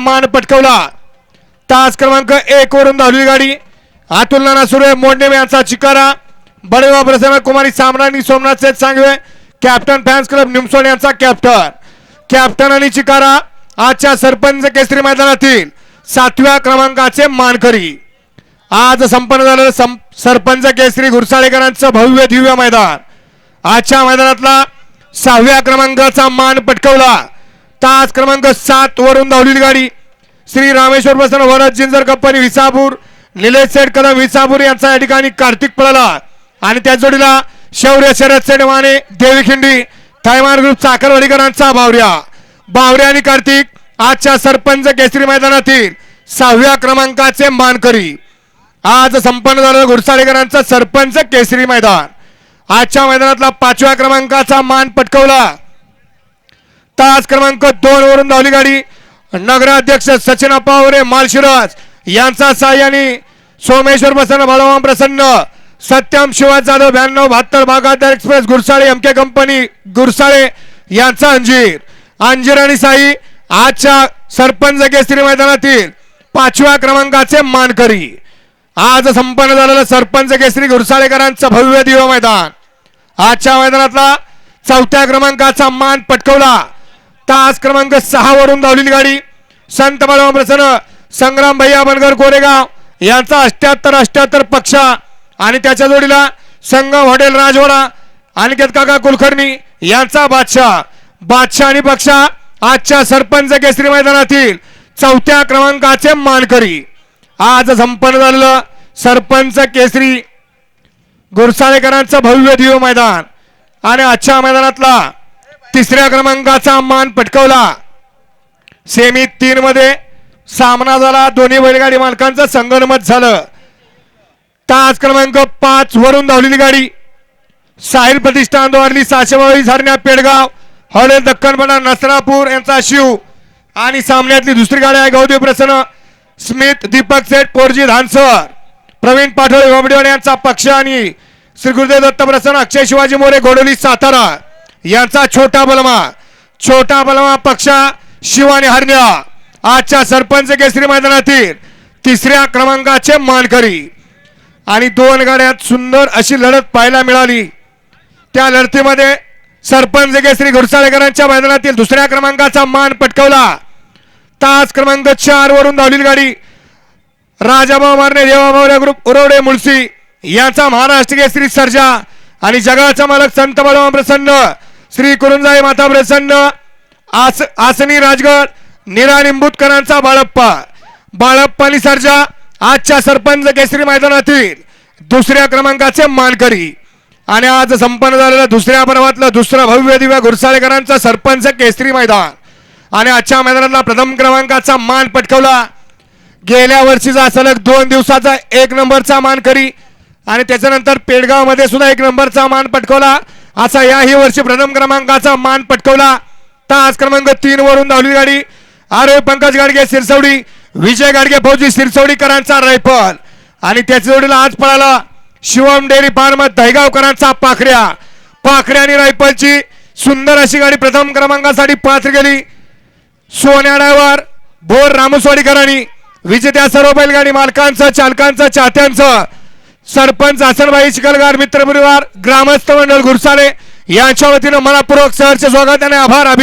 मान पटकवला। तास क्रमांक 1 वरून धावली गाडी अतुल नाना सुरे मोडणे यांचा चिकारा, बळेवा Prasanna Kumari Samrani Somnath Seth Sangve, captain fans club Nimsod यांचा कॅप्टन आणि चिकारा आजच्या सरपंच केसरी मैदानातील 7व्या क्रमांकाचे मानकरी। आज संपन्न झालेलं सरपंच केसरी गुरसाळेकरांचं भव्य दिव्य मैदान आजच्या मैदानातला 6व्या क्रमांकाचा मान पटकवला। तास क्रमांक 7 वरून धावलेली गाडी श्री रामेश्वर प्रसन्न वरद जिंजर कंपनी विसापूर निलेश सेठ कदम विसापूर यांचा या ठिकाणी कार्तिक पळाला आणि त्या जोडीला शौर्य शरद सेठ माने देवीखिंडी थैमान ग्रुप चाकरवाडीकरांचा बावऱ्या आणि कार्तिक आजच्या सरपंच केसरी मैदानातील 6व्या क्रमांकाचे मानकरी। आज संपन्न झालेलं गुरसाळेकरांचा सरपंच केसरी मैदान आजच्या मैदानातला 5व्या क्रमांकाचा मान पटकवला। तास क्रमांक 2 वरून धावली गाडी नगराध्यक्ष सचिन अप्पावरे माळशिरस यांचा साह्याने सोमेश्वर प्रसन्न बळवान प्रसन्न सत्यम शिवाज जाधव 9272 भागातर express Gursale MK company Gursale यांचा अंजीर आणि साई आजच्या सरपंच केसरी मैदानातील 5व्या क्रमांकाचे मानकरी। आज संपन्न झालेलं सरपंच केसरी गुरसाळेकरांचं भव्य दिव्य मैदान आजच्या मैदानातला 4थ्या क्रमांकाचा मान पटकवला। तास क्रमांक 6 वरून धावलेली गाडी संत बळवान प्रसन्न संग्राम भैया बनगर कोरेगाव यांचा 78 पक्षा आणि त्याच्या जोडीला संगम हॉटेल राजवाडा अनिकेत काका कुलकर्णी यांचा बादशाह आणि पक्षा आजच्या सरपंच केसरी मैदानातील 4थ्या क्रमांकाचे मानकरी। आज संपन्न झालेलं सरपंच केसरी गुरसाळेकरांचं भव्य दिव्य मैदान आणि आजच्या मैदानातला 3ऱ्या क्रमांकाचा मान पटकवला। सेमी 3 मध्ये सामना झाला, दोन्ही बैलगाडी मालकांचं संगनमत झालं। तास क्रमांक 5 वरून धावलेली गाडी साहिल प्रतिष्ठान द्वारली 722 हरण्या पेडगाव हॉटेल दक्कन बंडा नसरापूर यांचा शिव आणि सामन्यातली दुसरी गाडी आहे गौदेव प्रसन्न स्मित दीपक सेठ पोरजी धानसर प्रवीण पाठोळे गोबडीवाड यांचा पक्ष आणि श्री गुरुदेव दत्त प्रसन्न अक्षय शिवाजी मोरे गोडोली सातारा यांचा छोटा बलमा पक्ष शिव आणि हरण्या आजच्या सरपंच केसरी मैदानातील 3ऱ्या क्रमांकाचे मानकरी। आणि 2 गाड्यात सुंदर अशी लढत पाहायला मिळाली। त्या लढतीमध्ये सरपंच केसरी गुरसाळेकरांच्या मैदानातील 2ऱ्या क्रमांकाचा मान पटकवला। तास क्रमांक 4 वरून धावलेली गाडी राजाभाऊ मारणे देवाभाऊ ग्रुप उरवडे मुळशी यांचा महाराष्ट्र केसरी सर्जा आणि जगाचा मालक संत बळवान प्रसन्न श्री कुरुंजाई माता प्रसन्न आसनी राजगड निरा निंबूतकरांचा बाळप्पा आणि सर्जा आजच्या सरपंच केसरी मैदानातील 2ऱ्या क्रमांकाचे मानकरी। आणि आज संपन्न झालेलं 2ऱ्या पर्वातलं दुसरं भव्य दिव्य गुरसाळेकरांचा सरपंच केसरी मैदान आणि आजच्या मैदानातला प्रथम क्रमांकाचा मान पटकवला। गेल्या वर्षीचा सलग 2 दिवसाचा 1 नंबरचा मानकरी आणि त्याच्यानंतर पेडगाव मध्ये सुद्धा 1 नंबरचा मान पटकवला असा याही वर्षी प्रथम क्रमांकाचा मान पटकवला। तास क्रमांक 3 वरून धावली गाडी आरोग्य पंकज गाडगे सिरसवडी विजय गाडगे फौजी सिरसवडीकरांचा रायफल आणि त्याच्या जोडीला आज पळाला शिवम डेअरी फार्म दहेगावकरांचा पाखऱ्या आणि रायफलची सुंदर अशी गाडी प्रथम क्रमांकासाठी पात्र गेली। सोन्या ड्रायव्हर बोर रामसवाडीकरांनी विजेत्या सर्व बैलगाडी मालकांचं चालकांचं चाहत्यांचं सरपंच हसनभाई चिखलगार मित्र परिवार ग्रामस्थ मंडळ गुरसाळे यांच्या वतीनं मनपूर्वक सहर्ष स्वागत आणि आभार।